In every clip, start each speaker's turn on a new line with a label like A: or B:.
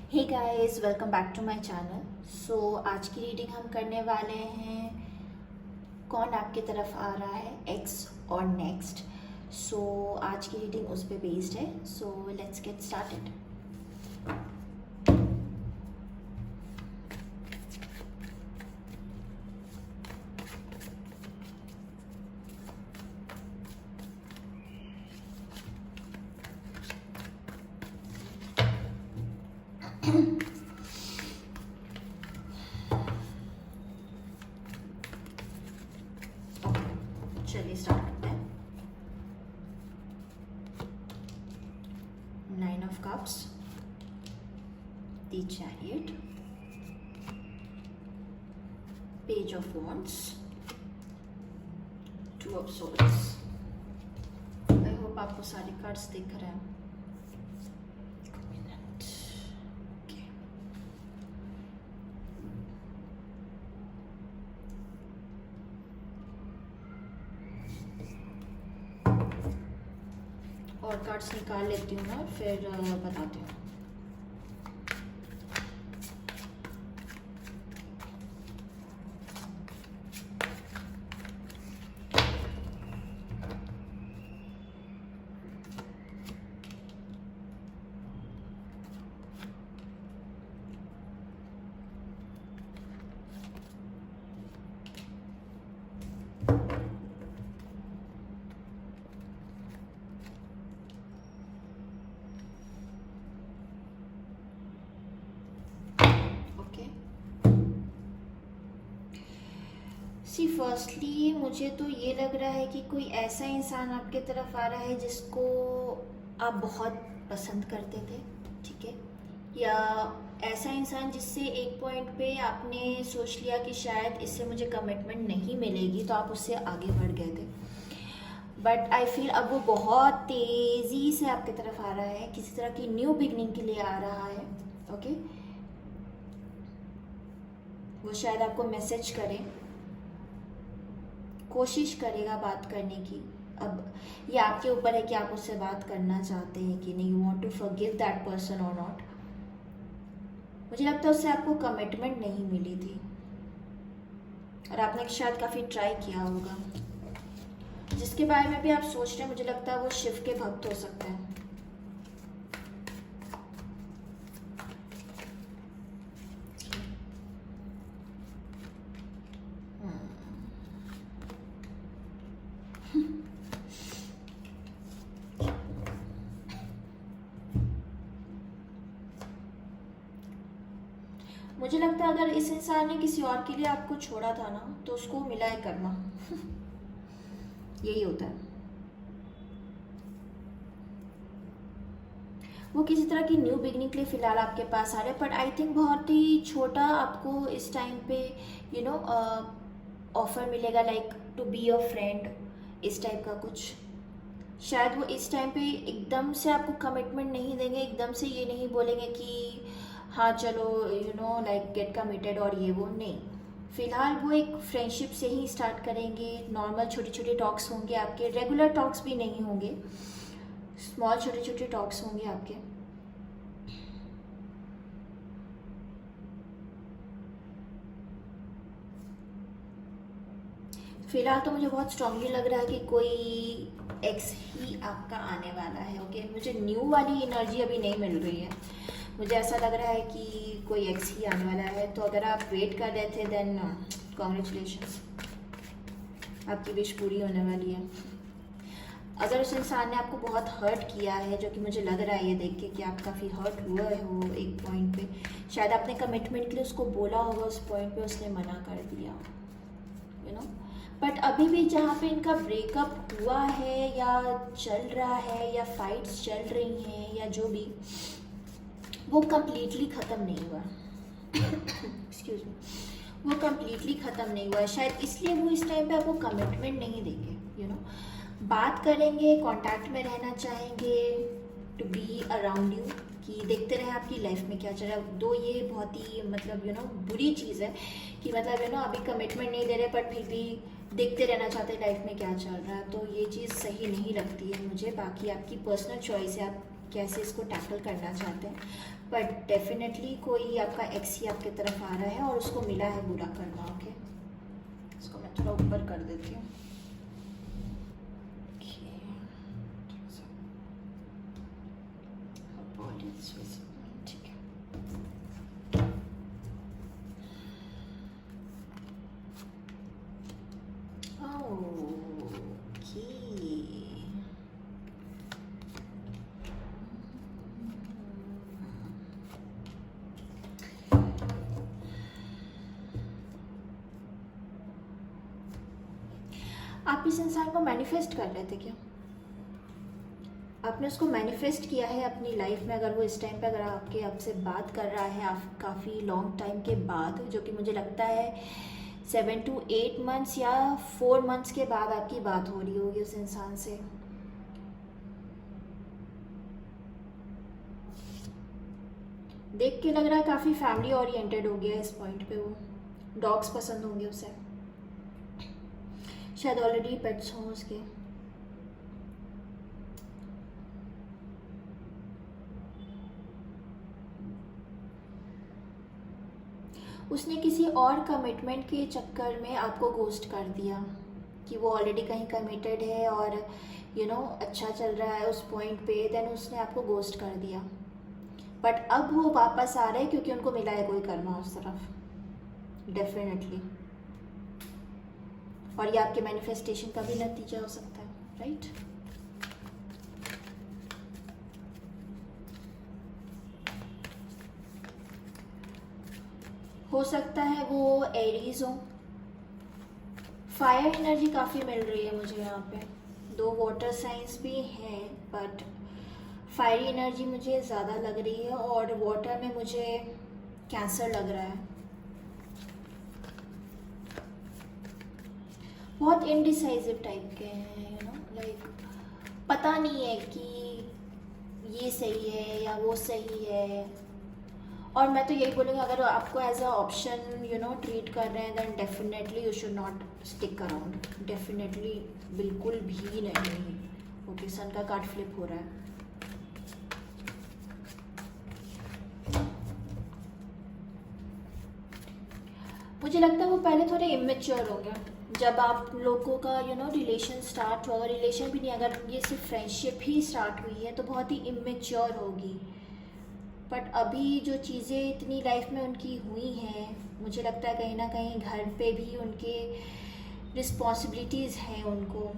A: Hey guys, welcome back to my channel. So आज की reading हम करने वाले हैं कौन आपकी तरफ आ रहा है, एक्स और नेक्स्ट। सो आज की रीडिंग उस पर बेस्ड है। So let's get started. चलिए स्टार्ट करते हैं। 9 of cups, the chariot, page of wands, 2 of swords. I hope आपको सारे कार्ड्स दिख रहे हैं। और कार्ड्स निकाल लेती हूँ मैं, फिर बताती हूँ। फर्स्टली मुझे तो ये लग रहा है कि कोई ऐसा इंसान आपके तरफ आ रहा है जिसको आप बहुत पसंद करते थे, ठीक है, या ऐसा इंसान जिससे एक पॉइंट पे आपने सोच लिया कि शायद इससे मुझे कमिटमेंट नहीं मिलेगी, तो आप उससे आगे बढ़ गए थे। बट आई फील अब वो बहुत तेज़ी से आपकी तरफ आ रहा है, किसी तरह की न्यू बिगनिंग के लिए आ रहा है। ओके, वो शायद आपको मैसेज करे, कोशिश करेगा बात करने की। अब ये आपके ऊपर है कि आप उससे बात करना चाहते हैं कि नहीं, you want to forgive that person और नॉट। मुझे लगता है उससे आपको कमिटमेंट नहीं मिली थी और आपने शायद काफ़ी ट्राई किया होगा। जिसके बारे में भी आप सोच रहे हैं, मुझे लगता है वो शिव के भक्त हो सकते हैं। मुझे लगता है अगर इस इंसान ने किसी और के लिए आपको छोड़ा था ना, तो उसको मिला है कर्मा। यही होता है। वो किसी तरह की न्यू बिगनिंग के लिए फिलहाल आपके पास आ रहे हैं, बट आई थिंक बहुत ही छोटा आपको इस टाइम पे ऑफर मिलेगा, like to be your friend, इस टाइप का कुछ। शायद वो इस टाइम पे एकदम से आपको कमिटमेंट नहीं देंगे, एकदम से ये नहीं बोलेंगे कि हाँ चलो लाइक गेट कमिटेड और ये वो नहीं। फिलहाल वो एक फ्रेंडशिप से ही स्टार्ट करेंगे। नॉर्मल छोटे छोटे टॉक्स होंगे आपके, रेगुलर टॉक्स भी नहीं होंगे, स्मॉल छोटे छोटे टॉक्स होंगे आपके। फिलहाल तो मुझे बहुत स्ट्रांगली लग रहा है कि कोई एक्स ही आपका आने वाला है। ओके, मुझे न्यू वाली एनर्जी अभी नहीं मिल रही है। मुझे ऐसा लग रहा है कि कोई एक्स ही आने वाला है। तो अगर आप वेट कर रहे थे, देन कॉन्ग्रेचुलेशंस, आपकी विश पूरी होने वाली है। अगर उस इंसान ने आपको बहुत हर्ट किया है, जो कि मुझे लग रहा है ये देख के कि आप काफ़ी हर्ट हुए हो एक पॉइंट पे, शायद आपने कमिटमेंट के लिए उसको बोला होगा, उस पॉइंट पे उसने मना कर दिया, बट अभी भी जहाँ पे इनका ब्रेकअप हुआ है या चल रहा है या फाइट्स चल रही हैं या जो भी, वो कम्प्लीटली ख़त्म नहीं हुआ। एक्सक्यूज मी, वो कम्प्लीटली ख़त्म नहीं हुआ है। शायद इसलिए वो इस टाइम पे आपको कमिटमेंट नहीं देंगे। बात करेंगे, कांटेक्ट में रहना चाहेंगे, टू बी अराउंड यू, कि देखते रहे आपकी लाइफ में क्या चल रहा है। दो ये बहुत ही बुरी चीज़ है कि अभी कमिटमेंट नहीं दे रहे पर फिर भी देखते रहना चाहते हैं लाइफ में क्या चल रहा है। तो ये चीज़ सही नहीं लगती है मुझे। बाकी आपकी पर्सनल चॉइस है, आप कैसे इसको टैकल करना चाहते हैं, बट डेफिनेटली कोई आपका एक्स ही आपके तरफ आ रहा है और उसको मिला है बुरा कर्मा। ओके, इसको मैं थोड़ा ऊपर कर देती हूँ। ठीक है, आप इस इंसान को मैनिफेस्ट कर रहे थे क्या? आपने उसको मैनिफेस्ट किया है अपनी लाइफ में? अगर वो इस टाइम पे अगर आपसे बात कर रहा है आप काफ़ी लॉन्ग टाइम के बाद, जो कि मुझे लगता है 7 to 8 मंथ्स या 4 मंथ्स के बाद आपकी बात हो रही होगी उस इंसान से। देख के लग रहा है काफ़ी फैमिली ओरिएंटेड हो गया इस पॉइंट पे। वो डॉग्स पसंद होंगे उसे, शायद ऑलरेडी पेट्स हों उसके। उसने किसी और कमिटमेंट के चक्कर में आपको घोस्ट कर दिया कि वो ऑलरेडी कहीं कमिटेड है और अच्छा चल रहा है उस पॉइंट पे, देन उसने आपको घोस्ट कर दिया। बट अब वो वापस आ रहे हैं क्योंकि उनको मिला है कोई कर्मा उस तरफ, डेफिनेटली। और ये आपके मैनिफेस्टेशन का भी नतीजा हो सकता है, राइट? हो सकता है वो एरीज हो। फायर एनर्जी काफ़ी मिल रही है मुझे यहाँ पे। 2 वाटर साइंस भी हैं बट फायरी एनर्जी मुझे ज़्यादा लग रही है, और वाटर में मुझे कैंसर लग रहा है। बहुत इनडिसाइजिव टाइप के हैं, लाइक पता नहीं है कि ये सही है या वो सही है। और मैं तो यही बोलूँगी, अगर आपको एज अ ऑप्शन ट्रीट कर रहे हैं then definitely you should not stick around, definitely बिल्कुल भी नहीं। ओके, सन का कार्ड फ्लिप हो रहा है। मुझे लगता है वो पहले थोड़े इमेच्योर होंगे जब आप लोगों का रिलेशन स्टार्ट हुआ। अगर रिलेशन भी नहीं, अगर ये सिर्फ फ्रेंडशिप ही स्टार्ट हुई है तो बहुत ही इमेच्योर होगी। बट अभी जो चीज़ें इतनी लाइफ में उनकी हुई हैं, मुझे लगता है कहीं ना कहीं घर पे भी उनके रिस्पॉन्सिबिलिटीज़ हैं उनको,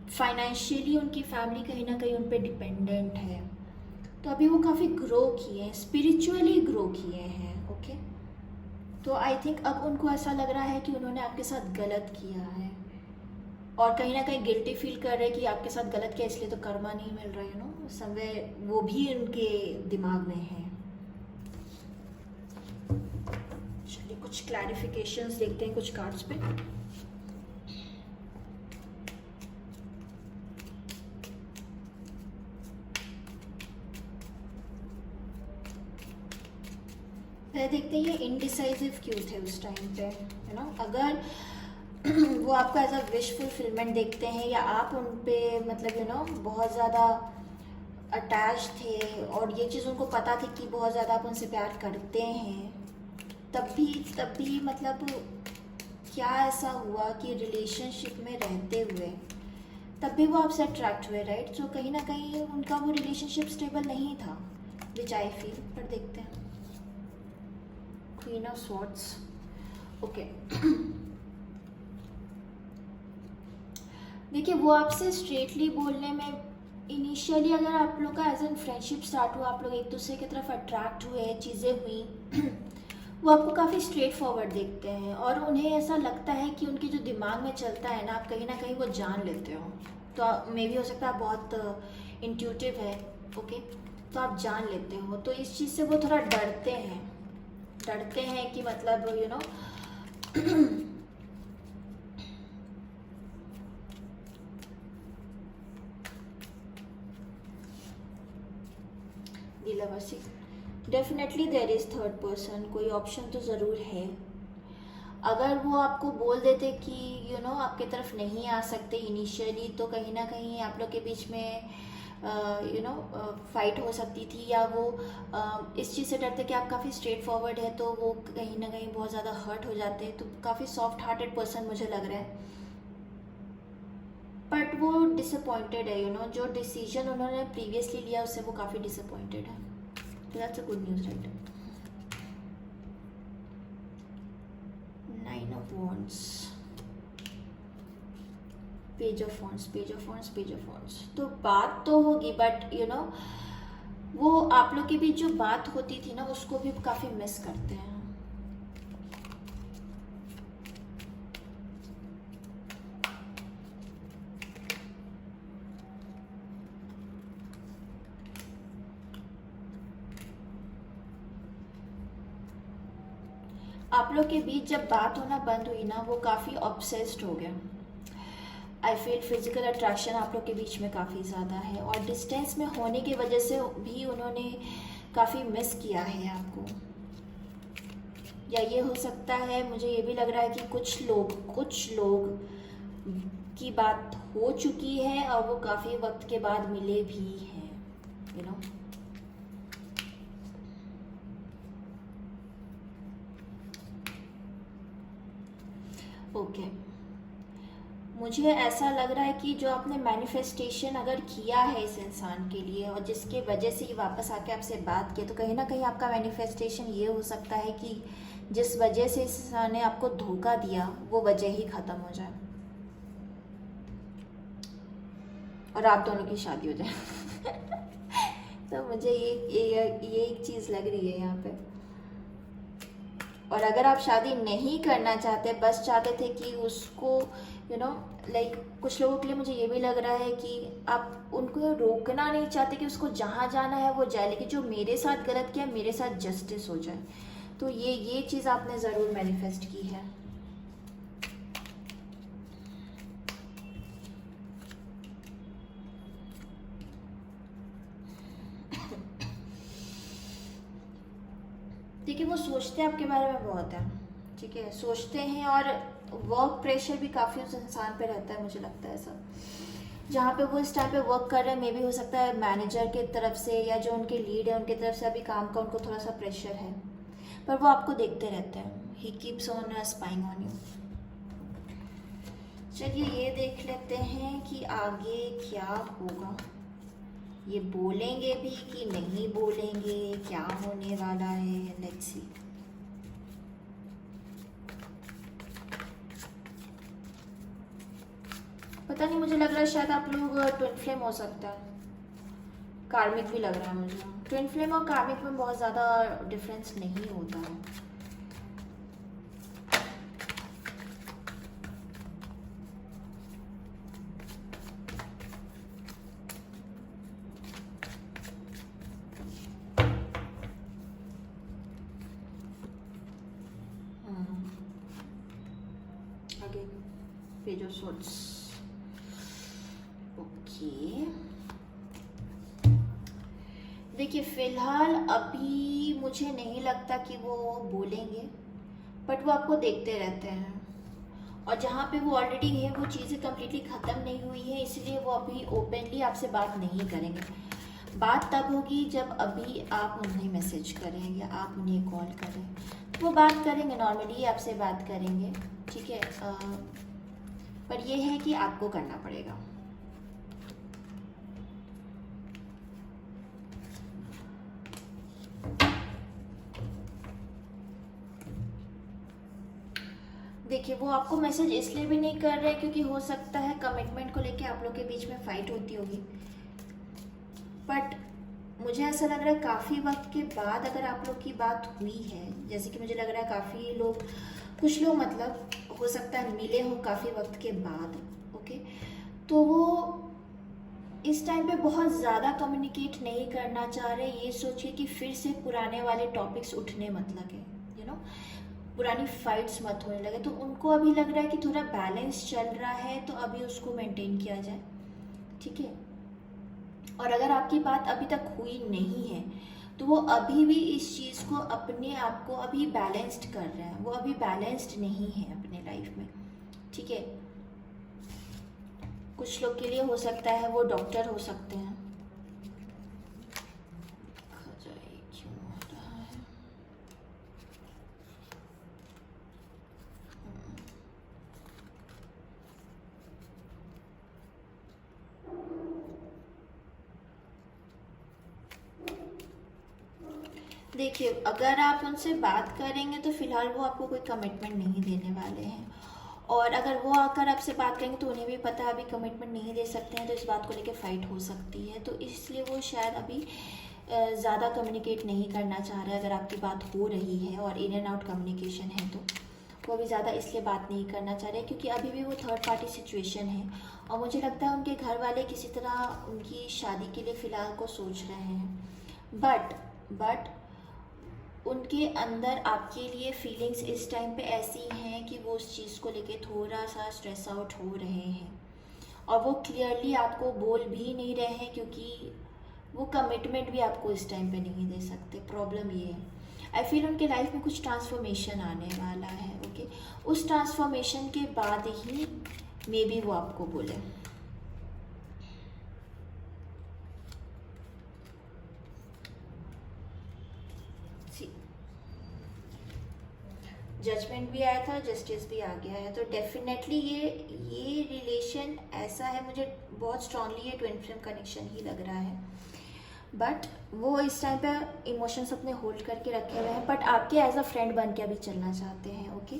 A: फाइनेंशियली उनकी फैमिली कहीं ना कहीं उन पर डिपेंडेंट है। तो अभी वो काफ़ी ग्रो किए हैं, स्पिरिचुअली ग्रो किए हैं। ओके, तो आई थिंक अब उनको ऐसा लग रहा है कि उन्होंने आपके साथ गलत किया है, और कहीं ना कहीं गिल्टी फील कर रहे हैं कि आपके साथ गलत किया इसलिए तो कर्मा नहीं मिल रहा है, समवेयर वो भी उनके दिमाग में है। चलिए कुछ क्लैरिफिकेशंस देखते हैं कुछ कार्ड्स पे। देखते हैं ये इनडिसाइजिव क्यों थे उस टाइम पे, अगर वो आपका एज अ विश फुलफिलमेंट देखते हैं या आप उन पे मतलब बहुत ज़्यादा अटैच थे और ये चीज़ उनको पता थी कि बहुत ज़्यादा आप उनसे प्यार करते हैं, तब भी मतलब क्या ऐसा हुआ कि रिलेशनशिप में रहते हुए तब भी वो आपसे अट्रैक्ट हुए, राइट? जो कहीं ना कहीं उनका वो रिलेशनशिप स्टेबल नहीं था, विच आई फील। पर देखते हैं क्वीन ऑफ स्वॉर्ड्स। ओके, देखिए वो आपसे स्ट्रेटली बोलने में इनिशियली, अगर आप लोग का एज एन फ्रेंडशिप स्टार्ट हुआ, आप लोग एक दूसरे की तरफ अट्रैक्ट हुए, चीज़ें हुई, वो आपको काफ़ी स्ट्रेट फॉरवर्ड देखते हैं और उन्हें ऐसा लगता है कि उनके जो दिमाग में चलता है ना, आप कहीं ना कहीं वो जान लेते हो। तो मे भी हो सकता है आप बहुत इंट्यूटिव है, ओके, तो आप जान लेते हो। तो इस चीज़ से वो थोड़ा डरते हैं कि मतलब दिलावासी। Definitely there is third person, कोई ऑप्शन तो ज़रूर है। अगर वो आपको बोल देते कि आपके तरफ नहीं आ सकते इनिशियली, तो कहीं ना कहीं आप लोग के बीच में फाइट हो सकती थी, या वो इस चीज़ से डरते कि आप काफ़ी स्ट्रेट फॉरवर्ड है तो वो कहीं ना कहीं बहुत ज़्यादा हर्ट हो जाते हैं। तो काफ़ी सॉफ्ट हार्टेड पर्सन मुझे लग रहा है, बट वो डिसअपॉइंटेड है। जो डिसीजन उन्होंने प्रीवियसली लिया उससे वो काफ़ी डिसअपॉइंटेड है। तो that's a good news, right. 9 of wands, page of wands, page of wands, page of wands. तो बात तो होगी, बट वो आप लोग के बीच जो बात होती थी ना उसको भी काफ़ी मिस करते हैं। आप लोग के बीच जब बात होना बंद हुई ना, वो काफ़ी ऑब्सेस्ड हो गया। आई फील फिजिकल अट्रैक्शन आप लोग के बीच में काफ़ी ज़्यादा है, और डिस्टेंस में होने की वजह से भी उन्होंने काफ़ी मिस किया है आपको। या ये हो सकता है, मुझे ये भी लग रहा है कि कुछ लोग की बात हो चुकी है और वो काफ़ी वक्त के बाद मिले भी हैं, ओके। मुझे ऐसा लग रहा है कि जो आपने मैनिफेस्टेशन अगर किया है इस इंसान के लिए और जिसके वजह से ये वापस आके आपसे बात किया, तो कहीं ना कहीं आपका मैनिफेस्टेशन ये हो सकता है कि जिस वजह से इस इंसान ने आपको धोखा दिया वो वजह ही ख़त्म हो जाए और आप दोनों की शादी हो जाए। तो मुझे ये एक चीज़ लग रही है यहाँ पे। और अगर आप शादी नहीं करना चाहते, बस चाहते थे कि उसको लाइक कुछ लोगों के लिए मुझे ये भी लग रहा है कि आप उनको रोकना नहीं चाहते कि उसको जहाँ जाना है वो जाए, लेकिन जो मेरे साथ गलत किया मेरे साथ जस्टिस हो जाए। तो ये चीज़ आपने ज़रूर मैनिफेस्ट की है। देखिए, वो सोचते हैं आपके बारे में बहुत है, ठीक है, सोचते हैं, और वर्क प्रेशर भी काफ़ी उस इंसान पे रहता है, मुझे लगता है ऐसा। जहाँ पे वो इस टाइम पे वर्क कर रहे हैं, मे भी हो सकता है मैनेजर की तरफ से या जो उनके लीड है उनकी तरफ से अभी काम का उनको थोड़ा सा प्रेशर है, पर वो आपको देखते रहते हैं। He keeps on spying on you. चलिए ये देख लेते हैं कि आगे क्या होगा। ये बोलेंगे भी कि नहीं बोलेंगे, क्या होने वाला है, लेट्स सी। पता नहीं, मुझे लग रहा है शायद आप लोग ट्विन फ्लेम हो सकता है। कार्मिक भी लग रहा है मुझे। ट्विन फ्लेम और कार्मिक में बहुत ज़्यादा डिफरेंस नहीं होता है। आगे पेज ऑफ सोर्ड्स। ओके, देखिए फिलहाल अभी मुझे नहीं लगता कि वो बोलेंगे, बट वो आपको देखते रहते हैं, और जहाँ पे वो ऑलरेडी है वो चीज़ें कम्प्लीटली ख़त्म नहीं हुई है, इसलिए वो अभी ओपनली आपसे बात नहीं करेंगे। बात तब होगी जब अभी आप उन्हें मैसेज करें या आप उन्हें कॉल करें, तो वो बात करेंगे, नॉर्मली आपसे बात करेंगे, ठीक है। पर ये है कि आपको करना पड़ेगा। देखिए, वो आपको मैसेज इसलिए भी नहीं कर रहे क्योंकि हो सकता है कमिटमेंट को लेके आप लोग के बीच में फाइट होती होगी, बट मुझे ऐसा लग रहा है काफ़ी वक्त के बाद अगर आप लोग की बात हुई है, जैसे कि मुझे लग रहा है काफ़ी लोग, कुछ लोग मतलब हो सकता है मिले हो काफ़ी वक्त के बाद, ओके, तो वो इस टाइम पे बहुत ज़्यादा कम्युनिकेट नहीं करना चाह रहे। ये सोचिए कि फिर से पुराने वाले टॉपिक्स उठने मत लगे, पुरानी फाइट्स मत होने लगे। तो उनको अभी लग रहा है कि थोड़ा बैलेंस चल रहा है, तो अभी उसको मेंटेन किया जाए, ठीक है। और अगर आपकी बात अभी तक हुई नहीं है तो वो अभी भी इस चीज़ को अपने आप को अभी बैलेंस्ड कर रहे हैं, वो अभी बैलेंस्ड नहीं है अपने लाइफ में, ठीक है। कुछ लोग के लिए हो सकता है वो डॉक्टर हो सकते हैं, देखिए, अगर आप उनसे बात करेंगे तो फिलहाल वो आपको कोई कमिटमेंट नहीं देने वाले हैं, और अगर वो आकर आपसे बात करेंगे तो उन्हें भी पता है अभी कमिटमेंट नहीं दे सकते हैं, तो इस बात को लेकर फाइट हो सकती है। तो इसलिए वो शायद अभी ज़्यादा कम्युनिकेट नहीं करना चाह रहे। अगर आपकी बात हो रही है और इन एंड आउट कम्युनिकेशन है तो वो अभी ज़्यादा इसलिए बात नहीं करना चाह रहे, क्योंकि अभी भी वो थर्ड पार्टी सिचुएशन है, और मुझे लगता है उनके घर वाले किसी तरह उनकी शादी के लिए फ़िलहाल को सोच रहे हैं। बट उनके अंदर आपके लिए फीलिंग्स इस टाइम पे ऐसी हैं कि वो उस चीज़ को लेके थोड़ा सा स्ट्रेस आउट हो रहे हैं, और वो क्लियरली आपको बोल भी नहीं रहे हैं, क्योंकि वो कमिटमेंट भी आपको इस टाइम पे नहीं दे सकते। प्रॉब्लम ये है, आई फील उनके लाइफ में कुछ ट्रांसफॉर्मेशन आने वाला है। ओके, उस ट्रांसफॉर्मेशन के बाद ही मे बी वो आपको बोले। जजमेंट भी आया था, जस्टिस भी आ गया है, तो डेफिनेटली ये रिलेशन ऐसा है, मुझे बहुत स्ट्रांगली ये ट्विन फ्लेम कनेक्शन ही लग रहा है। बट वो इस टाइम पे इमोशंस अपने होल्ड करके रखे हुए हैं, बट आपके एज अ फ्रेंड बन के अभी चलना चाहते हैं। ओके,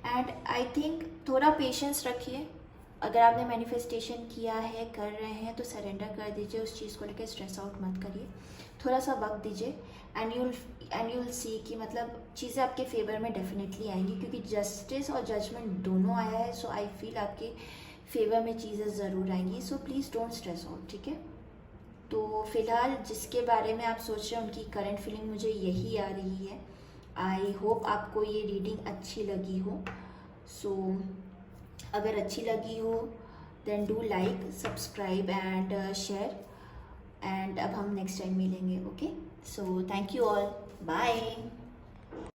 A: एंड आई थिंक थोड़ा पेशेंस रखिए। अगर आपने मैनिफेस्टेशन किया है, कर रहे हैं, तो सरेंडर कर दीजिए, उस चीज़ को लेकर स्ट्रेस आउट मत करिए, थोड़ा सा वक्त दीजिए, एंड यूल सी कि मतलब चीज़ें आपके फेवर में डेफिनेटली आएंगी, क्योंकि जस्टिस और जजमेंट दोनों आया है। सो आई फील आपके फेवर में चीज़ें ज़रूर आएंगी। So please don't stress out, ठीक है। तो फिलहाल जिसके बारे में आप सोच रहे हैं उनकी करंट फीलिंग मुझे यही आ रही है। आई होप आपको ये रीडिंग अच्छी लगी हो। सो अगर अच्छी लगी हो then do like, subscribe and share, and अब हम नेक्स्ट टाइम मिलेंगे। Okay, so thank you all, bye.